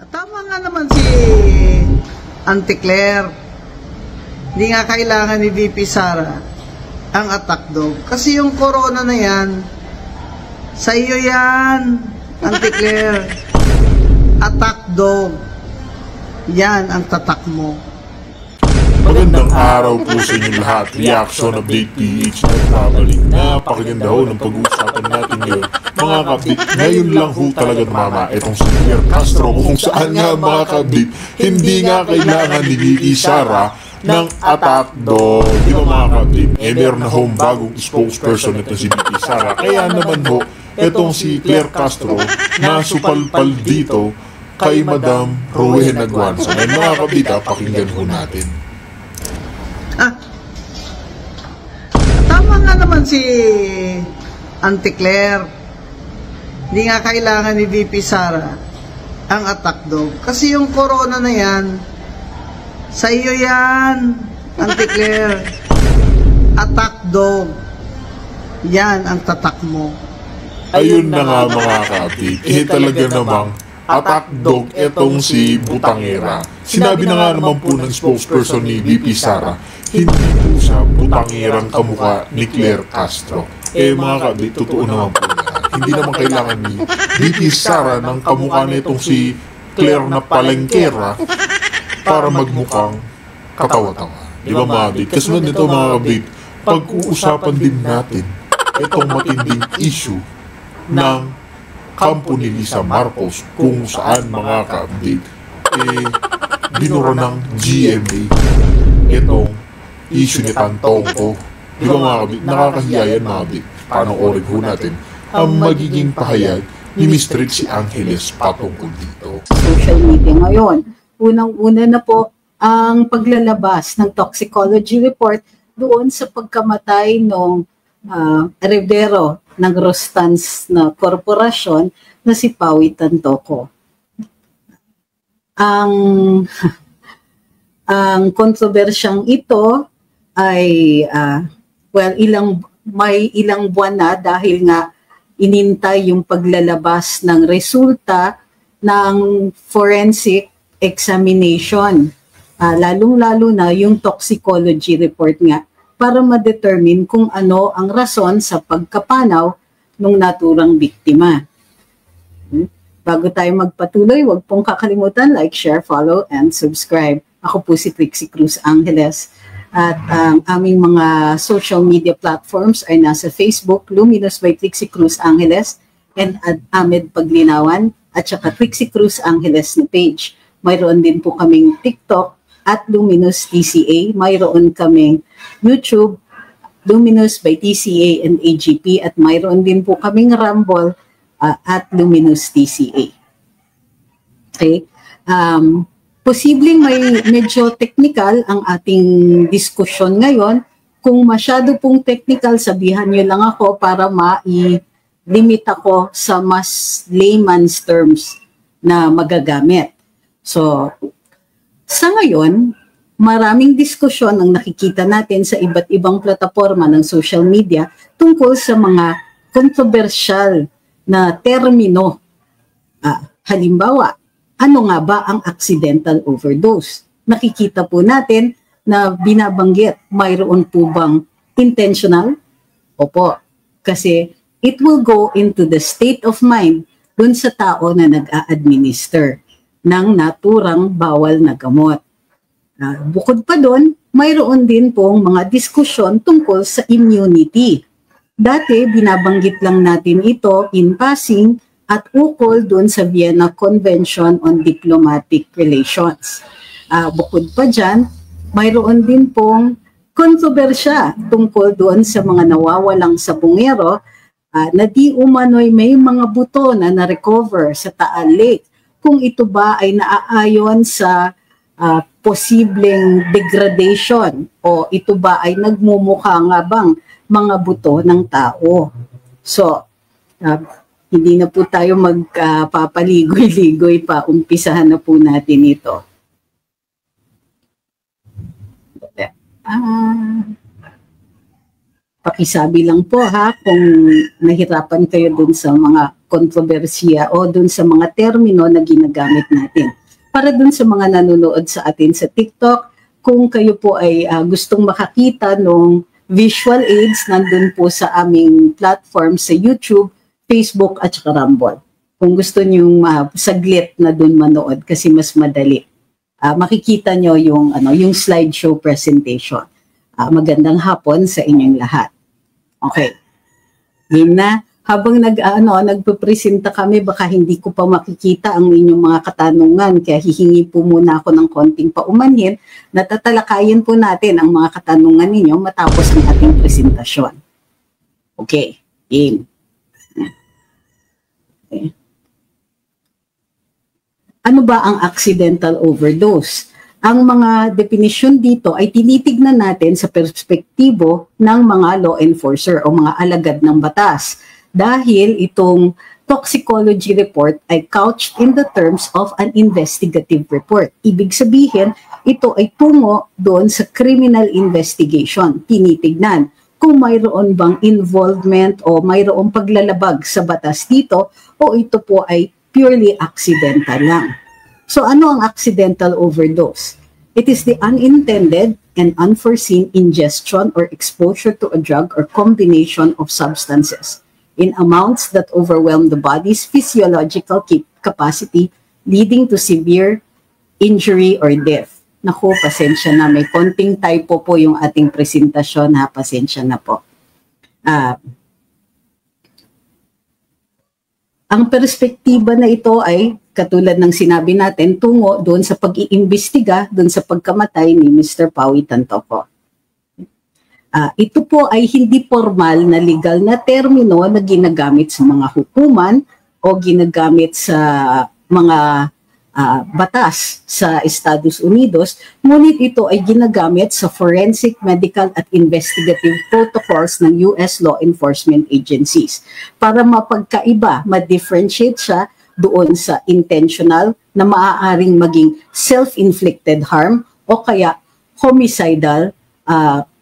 Tama nga naman si Auntie Claire. Hindi nga kailangan ni VP Sara ang attack dog. Kasi yung corona na yan, sa iyo yan, Auntie Claire. Attack dog. Yan ang tatak mo. Magandang araw po sa inyo lahat. Reaction Update PH na babalik. Napakaganda ho ng pag-uusapan natin ngayon. Mga kabit, ngayon lang ho talaga mama itong si Claire Castro kung saan nga mga kabit, hindi nga kailangan ni Vicky Sara ng attack dog. Di ba mga kabit? Meron na hong bagong spokesperson ito si Vicky Sara. Kaya naman ho, itong si Claire Castro na supalpal dito kay Madam Rowena Guanza. Ngayon mga kabit, pakinggan ho natin. Tama nga naman si Auntie Claire. Hindi nga kailangan ni VP Sara ang attack dog. Kasi yung corona na yan, sa iyo yan, Auntie Claire. Attack dog. Yan ang tatak mo. Ayun na nga mga kabit, talaga namang attack dog itong si Butangera. Sinabi na nga naman po ng spokesperson ni VP Sara, hindi po siya butangerang kamukha ni Claire Castro. Mga kabit, totoo naman po yan. Hindi naman kailangan ni VP Sara ng kamukha nitong si Claire na palengkera para magmukhang katawa-tawa. Di ba mga kabit? Kasunod nito mga kabit, pag-uusapan din natin itong matinding issue ng kampo ni Lisa Marcos kung saan mga kabit binura ng GMA itong issue ni Tantongko. Di ba mga kabit? Nakakahiya yan mga kabit. Paano orin ho natin ang magiging pahayag ni Miss Trixie Angeles patungkol dito. Social media ngayon. Unang-una na po ang paglalabas ng toxicology report doon sa pagkamatay ng heredero ng Rostans na korporasyon na si Pawi Tantoko. Ang kontrobersyang ito ay may ilang buwan na dahil nga inintay yung paglalabas ng resulta ng forensic examination. Lalong-lalo na yung toxicology report nga para ma-determine kung ano ang rason sa pagkapanaw ng naturang biktima. Bago tayo magpatuloy, huwag pong kakalimutan like, share, follow, and subscribe. Ako po si Trixie Cruz Angeles. At ang aming mga social media platforms ay nasa Facebook, Luminous by Trixie Cruz Angeles, and Ahmed Paglinawan, at saka Trixie Cruz Angeles na page. Mayroon din po kaming TikTok at Luminous TCA. Mayroon kaming YouTube, Luminous by TCA and AGP, at mayroon din po kaming Rumble at Luminous TCA. Okay? Posibleng may medyo technical ang ating diskusyon ngayon. Kung masyado pong technical, sabihan nyo lang ako para ma-limit ako sa mas layman's terms na magagamit. So, sa ngayon, maraming diskusyon ang nakikita natin sa iba't ibang plataforma ng social media tungkol sa mga controversial na termino. Halimbawa, ano nga ba ang accidental overdose? Nakikita po natin na binabanggit, mayroon po bang intentional? Opo, kasi it will go into the state of mind dun sa tao na nag-a-administer ng naturang bawal na gamot. Bukod pa dun, mayroon din pong mga diskusyon tungkol sa immunity. Dati, binabanggit lang natin ito in passing at ukol doon sa Vienna Convention on Diplomatic Relations. Bukod pa dyan, mayroon din pong kontrobersya tungkol doon sa mga nawawalang sabungero na di umano'y may mga buto na na-recover sa Taal Lake. Kung ito ba ay naaayon sa posibleng degradation o ito ba ay nagmumukha nga bang mga buto ng tao. So, hindi na po tayo magpapaligoy-ligoy pa. Umpisahan na po natin ito. pakisabi lang po ha kung nahirapan kayo dun sa mga kontrobersiya o dun sa mga termino na ginagamit natin. Para dun sa mga nanonood sa atin sa TikTok, kung kayo po ay gustong makakita ng visual aids, nandun po sa aming platform sa YouTube, Facebook at saka Rumble. Kung gusto nyo saglit na dun manood kasi mas madali. Makikita nyo yung slideshow presentation. Magandang hapon sa inyong lahat. Okay. Game na. Habang nagpe-presenta kami, baka hindi ko pa makikita ang inyong mga katanungan. Kaya hihingi po muna ako ng konting paumanhin. Natatalakayin po natin ang mga katanungan ninyo matapos ang ating presentasyon. Okay. Game. Okay. Ano ba ang accidental overdose? Ang mga definisyon dito ay tinitignan natin sa perspektibo ng mga law enforcer o mga alagad ng batas. Dahil itong toxicology report ay couched in the terms of an investigative report. Ibig sabihin, ito ay tungo doon sa criminal investigation. Tinitignan kung mayroon bang involvement o mayroong paglalabag sa batas dito o ito po ay purely accidental lang. So ano ang accidental overdose? It is the unintended and unforeseen ingestion or exposure to a drug or combination of substances in amounts that overwhelm the body's physiological capacity, leading to severe injury or death. Naku, pasensya na. May konting typo po yung ating presentasyon ha. Pasensya na po. Ang perspektiba na ito ay katulad ng sinabi natin, tungo doon sa pag-iimbestiga, doon sa pagkamatay ni Mr. Pauwi Tantoco. Ito po ay hindi formal na legal na termino na ginagamit sa mga hukuman o ginagamit sa mga batas sa Estados Unidos, ngunit ito ay ginagamit sa forensic, medical at investigative protocols ng US law enforcement agencies para mapagkaiba, ma-differentiate siya doon sa intentional na maaaring maging self-inflicted harm o kaya homicidal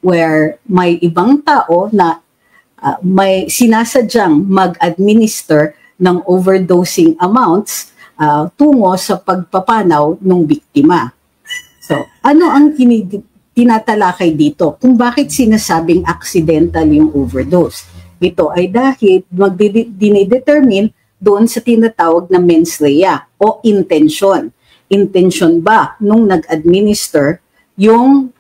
where may ibang tao na may sinasadyang mag-administer ng overdosing amounts tungo sa pagpapanaw ng biktima. So, ano ang tinatalakay dito? Kung bakit sinasabing accidental yung overdose? Ito ay dahil dinidetermine doon sa tinatawag na mens rea o intention. Intention ba nung nag-administer yung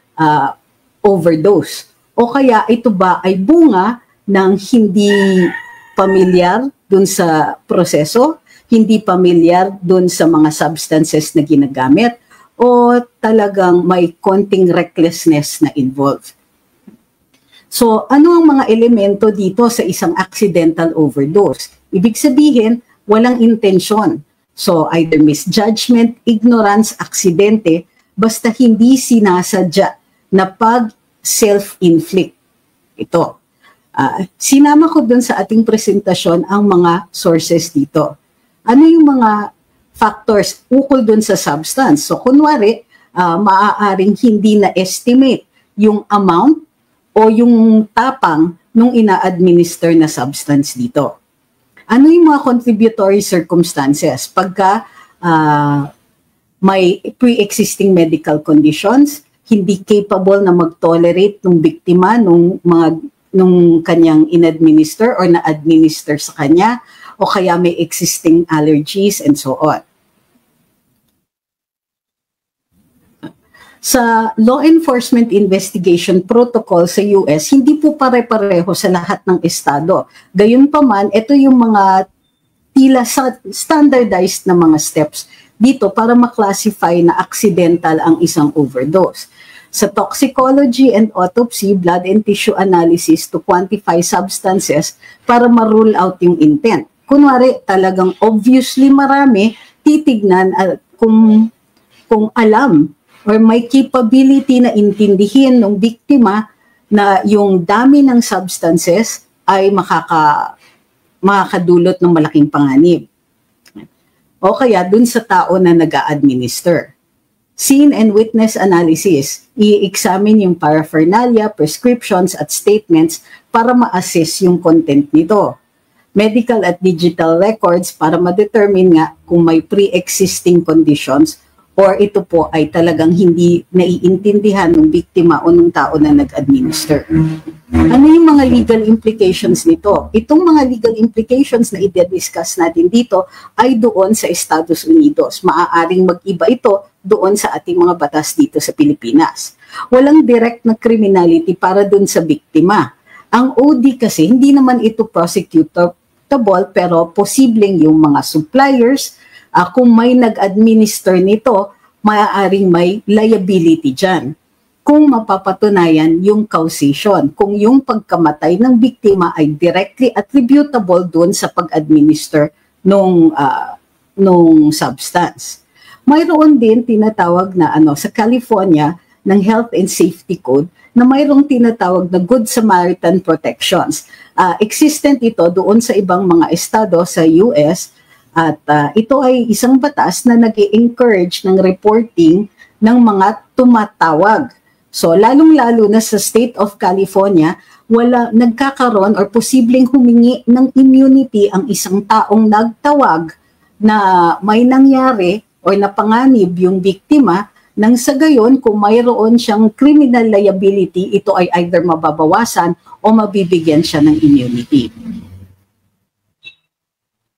overdose? O kaya ito ba ay bunga ng hindi pamilyar doon sa proseso, hindi pamilyar doon sa mga substances na ginagamit, o talagang may konting recklessness na involved? So, ano ang mga elemento dito sa isang accidental overdose? Ibig sabihin, walang intensyon. So, either misjudgment, ignorance, aksidente, basta hindi sinasadya na pag-self-inflict. Ito. Sinama ko dun sa ating presentasyon ang mga sources dito. Ano yung mga factors ukol dun sa substance? So, kunwari, maaaring hindi na-estimate yung amount o yung tapang nung ina-administer na substance dito. Ano yung mga contributory circumstances? Pagka may pre-existing medical conditions, hindi capable na mag-tolerate ng biktima nung kanyang in-administer or na-administer sa kanya, o kaya may existing allergies and so on. Sa law enforcement investigation protocol sa US, hindi po pare-pareho sa lahat ng estado. Gayunpaman, ito yung mga tila standardized na mga steps dito para maklasify na accidental ang isang overdose. Sa toxicology and autopsy, blood and tissue analysis to quantify substances para ma-rule out yung intent. Kunwari, talagang obviously marami, titignan kung alam or may capability na intindihin ng biktima na yung dami ng substances ay makakadulot ng malaking panganib. O kaya dun sa tao na nag-a-administer. Scene and witness analysis. I-examine yung paraphernalia, prescriptions at statements para ma-assess yung content nito. Medical at digital records para ma-determine nga kung may pre-existing conditions or ito po ay talagang hindi naiintindihan ng biktima o ng tao na nag-administer. Ano yung mga legal implications nito? Itong mga legal implications na i-discuss natin dito ay doon sa Estados Unidos. Maaaring mag-iba ito doon sa ating mga batas dito sa Pilipinas. Walang direct na criminality para doon sa biktima. Ang OD kasi, hindi naman ito prosecutable pero posibleng yung mga suppliers, kung may nag-administer nito, maaaring may liability dyan. Kung mapapatunayan yung causation, kung yung pagkamatay ng biktima ay directly attributable doon sa pag-administer nung substance. Mayroon din tinatawag na sa California ng Health and Safety Code na mayroong tinatawag na Good Samaritan Protections. Existent ito doon sa ibang mga estado sa US. At ito ay isang batas na nag-i-encourage ng reporting ng mga tumatawag. So, lalong-lalo na sa State of California, nagkakaroon or posibleng humingi ng immunity ang isang taong nagtawag na may nangyari o napanganib yung biktima nang sa gayon kung mayroon siyang criminal liability, ito ay either mababawasan o mabibigyan siya ng immunity.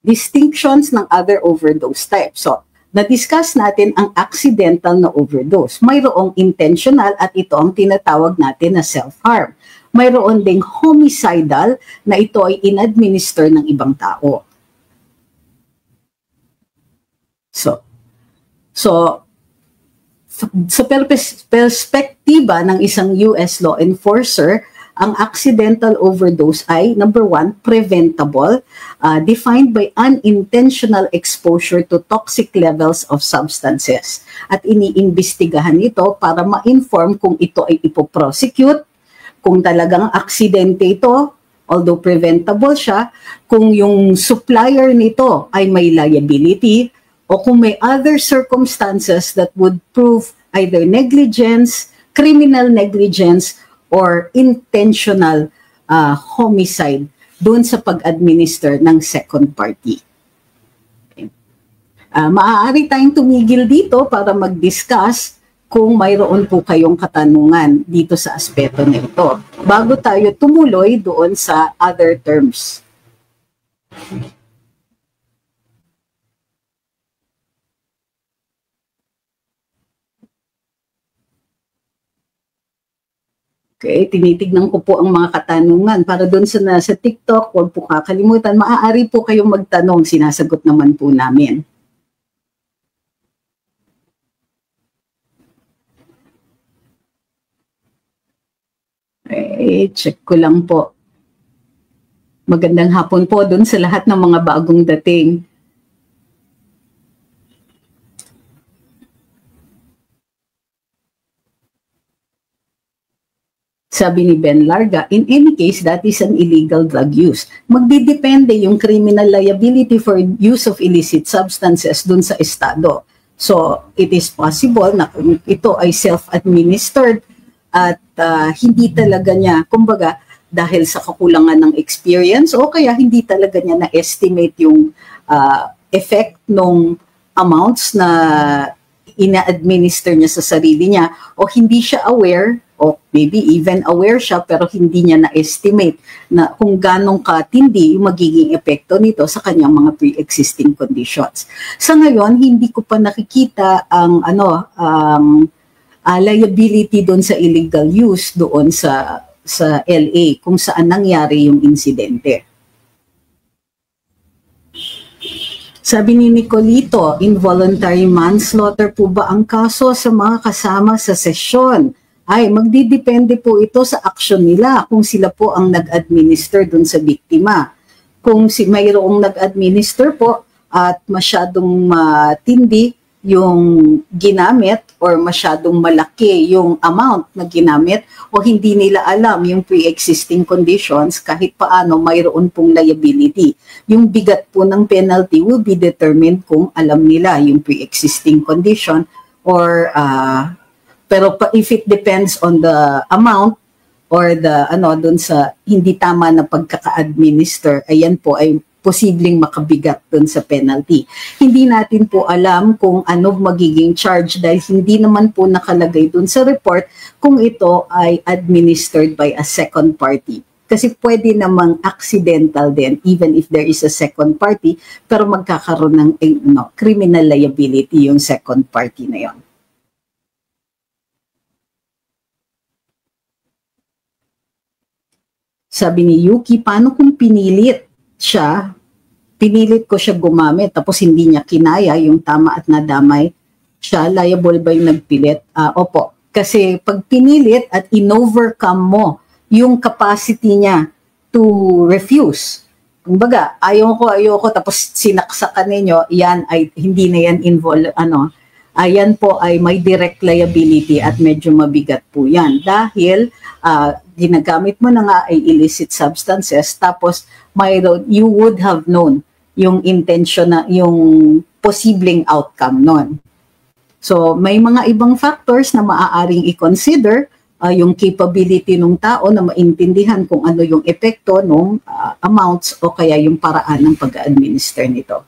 Distinctions ng other overdose types. So, na-discuss natin ang accidental na overdose. Mayroong intentional at ito ang tinatawag natin na self-harm. Mayroon ding homicidal na ito ay in-administer ng ibang tao. So sa perspektiba ng isang US law enforcer, ang accidental overdose ay, number 1, preventable, defined by unintentional exposure to toxic levels of substances. At iniimbestigahan ito para ma-inform kung ito ay ipoprosecute, kung talagang aksidente ito, although preventable siya, kung yung supplier nito ay may liability, o kung may other circumstances that would prove either negligence, criminal negligence, or intentional homicide doon sa pag-administer ng second party. Okay. Maaari tayong tumigil dito para mag-discuss kung mayroon po kayong katanungan dito sa aspeto nito bago tayo tumuloy doon sa other terms. Okay, tinitignan ko po ang mga katanungan. Para doon sa TikTok, huwag po kakalimutan. Maaari po kayong magtanong, sinasagot naman po namin. Okay, check ko lang po. Magandang hapon po doon sa lahat ng mga bagong dating. Sabi ni Ben Larga, in any case, that is an illegal drug use. Magdidepende yung criminal liability for use of illicit substances dun sa estado. So, it is possible na kung ito ay self-administered at hindi talaga niya, kumbaga, dahil sa kakulangan ng experience o kaya hindi talaga niya na-estimate yung effect ng amounts na ina-administer niya sa sarili niya o hindi siya aware o maybe even aware siya pero hindi niya na-estimate na kung ganong katindi yung magiging epekto nito sa kanyang mga pre-existing conditions. Sa ngayon, hindi ko pa nakikita ang liability doon sa illegal use doon sa LA kung saan nangyari yung insidente. Sabi ni Nicolito, involuntary manslaughter po ba ang kaso sa mga kasama sa sesyon? Ay, magdidepende po ito sa aksyon nila kung sila po ang nag-administer dun sa biktima. Kung mayroong nag-administer po at masyadong matindi yung ginamit or masyadong malaki yung amount na ginamit o hindi nila alam yung pre-existing conditions, kahit paano mayroon pong liability. Yung bigat po ng penalty will be determined kung alam nila yung pre-existing condition or pero if it depends on the amount or the dun sa hindi tama na pagkaka-administer, ayan po ay posibleng makabigat dun sa penalty. Hindi natin po alam kung ano magiging charge dahil hindi naman po nakalagay dun sa report kung ito ay administered by a second party. Kasi pwede namang accidental din even if there is a second party, pero magkakaroon ng criminal liability yung second party na yon. Sabi ni Yuki, paano kung pinilit ko siya gumamit tapos hindi niya kinaya yung tama at nadamay siya, liable ba yung nagpilit? Opo, kasi pag pinilit at in-overcome mo yung capacity niya to refuse, kumbaga ayoko tapos sinaksakan ninyo, yan ay hindi na yan ayan po ay may direct liability at medyo mabigat po yan dahil ginagamit mo na nga ay illicit substances tapos you would have known yung intention na yung posibleng outcome nun. So may mga ibang factors na maaaring i-consider, yung capability ng tao na maintindihan kung ano yung epekto ng amounts o kaya yung paraan ng pag-administer nito.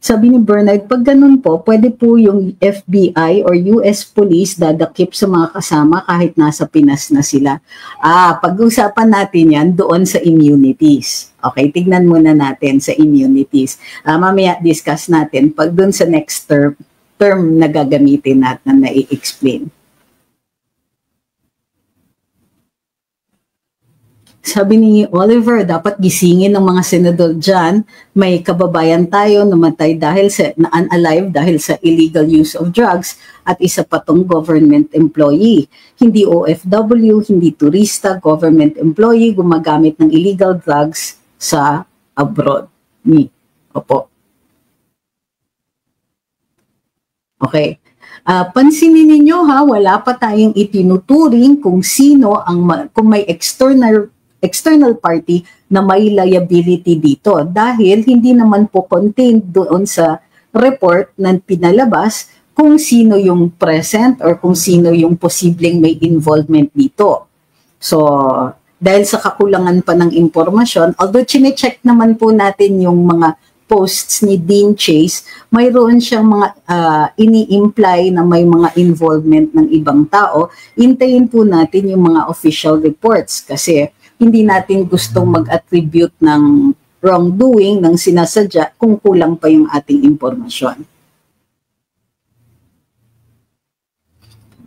Sabi ni Bernard, pag ganun po, pwede po yung FBI or US Police dadakip sa mga kasama kahit nasa Pinas na sila. Pag-usapan natin yan doon sa immunities. Okay, tignan muna natin sa immunities. Mamaya discuss natin pag doon sa next term na gagamitin natin na i-explain. Sabi ni Oliver, dapat gisingin ng mga senador dyan. May kababayan tayo namatay na unalive dahil sa illegal use of drugs at isa pa tong government employee. Hindi OFW, hindi turista, government employee gumagamit ng illegal drugs sa abroad. Opo. Okay. Pansinin ninyo wala pa tayong itinuturing kung sino kung may external party na may liability dito dahil hindi naman po contained doon sa report na pinalabas kung sino yung present or kung sino yung posibleng may involvement dito. So, dahil sa kakulangan pa ng impormasyon, although chine-check naman po natin yung mga posts ni Dean Chase, mayroon siyang mga ini-imply na may mga involvement ng ibang tao. Hintayin po natin yung mga official reports kasi hindi natin gustong mag-attribute ng wrongdoing, ng sinasadya, kung kulang pa yung ating impormasyon.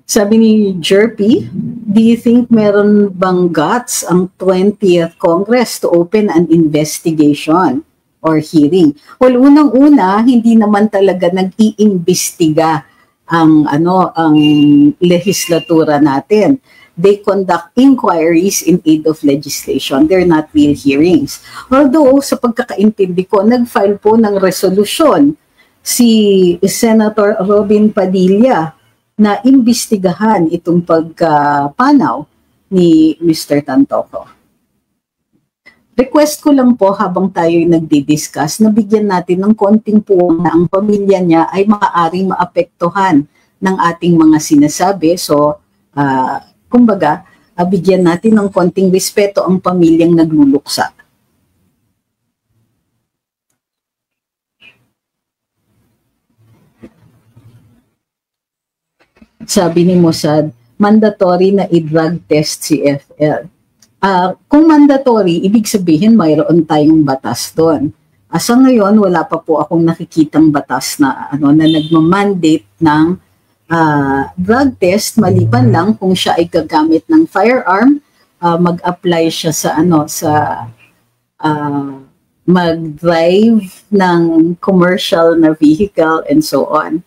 Sabi ni Jerpy, do you think meron bang guts ang 20th Congress to open an investigation or hearing? Well, unang-una, hindi naman talaga nag-iimbestiga ang legislatura natin. They conduct inquiries in aid of legislation. They're not real hearings. Although, sa pagkakaintindi ko, nag-file po ng resolusyon si Senator Robin Padilla na imbestigahan itong pagpanaw ni Mr. Tantoco. Request ko lang po habang tayo'y nagdi-discuss na bigyan natin ng konting puwang na ang pamilya niya ay maaaring maapektuhan ng ating mga sinasabi. So, kumbaga, bigyan natin ng konting respeto ang pamilyang nagluluksa. Sabi ni Mossad, mandatory na i-drug test si FL. Kung mandatory, ibig sabihin mayroon tayong batas doon. Sa ngayon, wala pa po akong nakikitang batas na nagmamandate ng drug test, maliban lang kung siya ay gagamit ng firearm, mag-apply siya sa mag-drive ng commercial na vehicle and so on.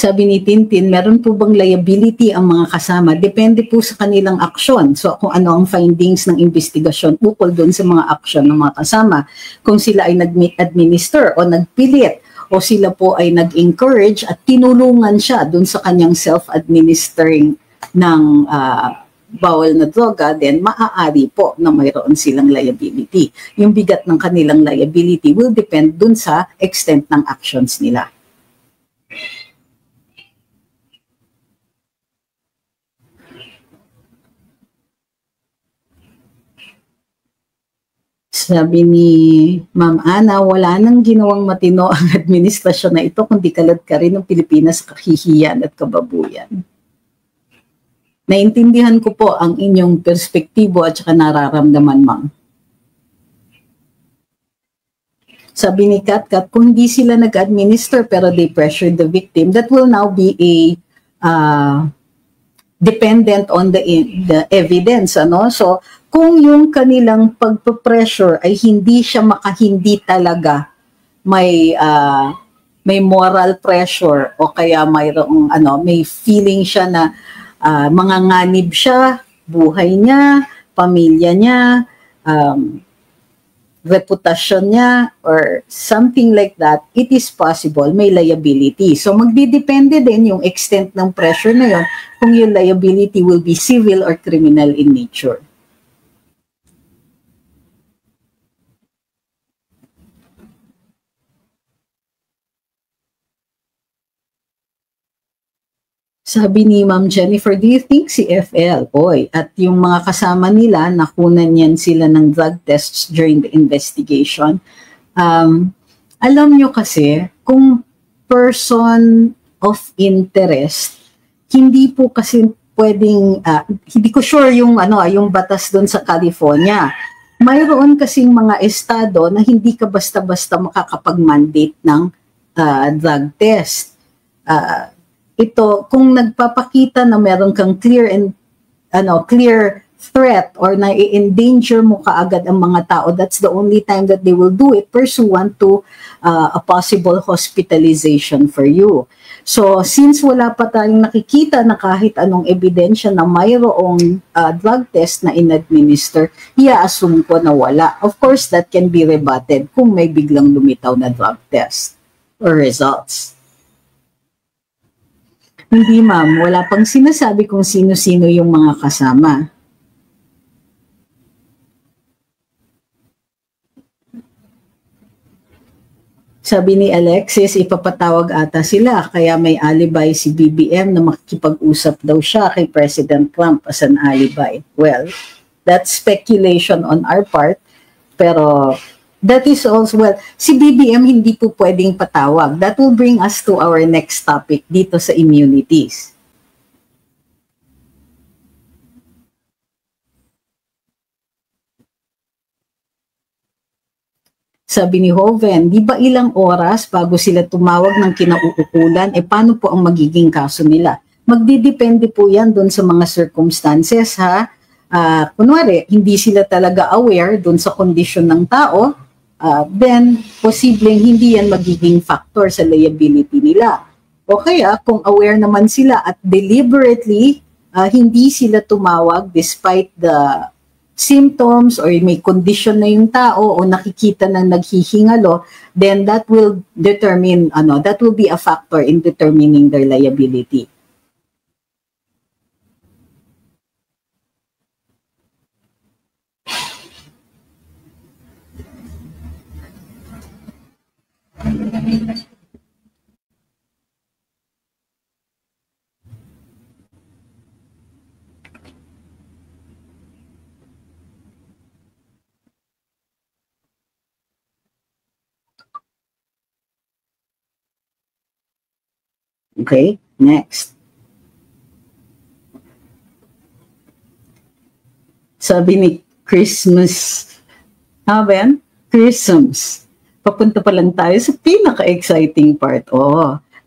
Sabi ni Tintin, meron po bang liability ang mga kasama? Depende po sa kanilang aksyon. So kung ano ang findings ng investigasyon ukol doon sa mga aksyon ng mga kasama. Kung sila ay nag-administer o nagpilit o sila po ay nag-encourage at tinulungan siya doon sa kanyang self-administering ng bawal na droga, then maaari po na mayroon silang liability. Yung bigat ng kanilang liability will depend dun sa extent ng actions nila. Sabi ni Ma'am Ana, wala nang ginawang matino ang administrasyon na ito kundi kalad ka rin ng Pilipinas sa kahihiyan at kababuyan. Naintindihan ko po ang inyong perspektibo at saka nararamdaman, Ma'am. Sabi ni Katkat, kung hindi sila nag-administer pero they pressured the victim, that will now be a dependent on the evidence. Ano? So, kung yung kanilang pagpa-pressure ay hindi siya makahindi talaga, may moral pressure o kaya mayroong may feeling siya na manganganib siya, buhay niya, pamilya niya, reputasyon niya, or something like that, it is possible may liability. So magdidepende din yung extent ng pressure na yun kung yung liability will be civil or criminal in nature. Sabi ni Ma'am Jennifer, do you think si FL, at yung mga kasama nila, nakunan yan sila ng drug tests during the investigation? Alam nyo kasi, kung person of interest, hindi po kasi pwedeng, hindi ko sure yung batas doon sa California. Mayroon kasing mga estado na hindi ka basta-basta makakapag-mandate ng drug test. Ito, kung nagpapakita na meron kang clear threat or na-endanger mo kaagad ang mga tao, that's the only time that they will do it pursuant to a possible hospitalization for you. So, since wala pa tayong nakikita na kahit anong ebidensya na mayroong drug test na in-administer, i-assume ko na wala. Of course, that can be rebutted kung may biglang lumitaw na drug test or results. Hindi, ma'am. Wala pang sinasabi kung sino-sino yung mga kasama. Sabi ni Alexis, ipapatawag ata sila, kaya may alibi si BBM na makikipag-usap daw siya kay President Trump as an alibi. Well, that's speculation on our part, pero that is also, well, si BBM hindi po pwedeng patawag. That will bring us to our next topic dito sa immunities. Sabi ni Hoven, di ba ilang oras bago sila tumawag ng kinauukulan, paano po ang magiging kaso nila? Magdidepende po yan doon sa mga circumstances, ha? Kunwari, hindi sila talaga aware doon sa kondisyon ng tao, then posibleng hindi yan magiging factor sa liability nila. O kaya, kung aware naman sila at deliberately, hindi sila tumawag despite the symptoms or may condition na yung tao o nakikita na naghihingalo, then that will determine, that will be a factor in determining their liability. Okay, next. Sabi ni Christmas, Ben? Christmas. Papunta pa lang tayo sa pinaka-exciting part.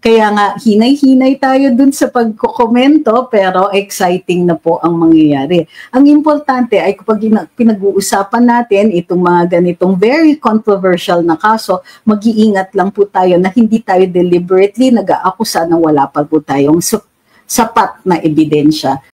Kaya nga, hinay-hinay tayo dun sa pagkokomento, pero exciting na po ang mangyayari. Ang importante ay kapag pinag-uusapan natin itong mga ganitong very controversial na kaso, mag-iingat lang po tayo na hindi tayo deliberately nag-aakusa na wala pa po tayong sapat na ebidensya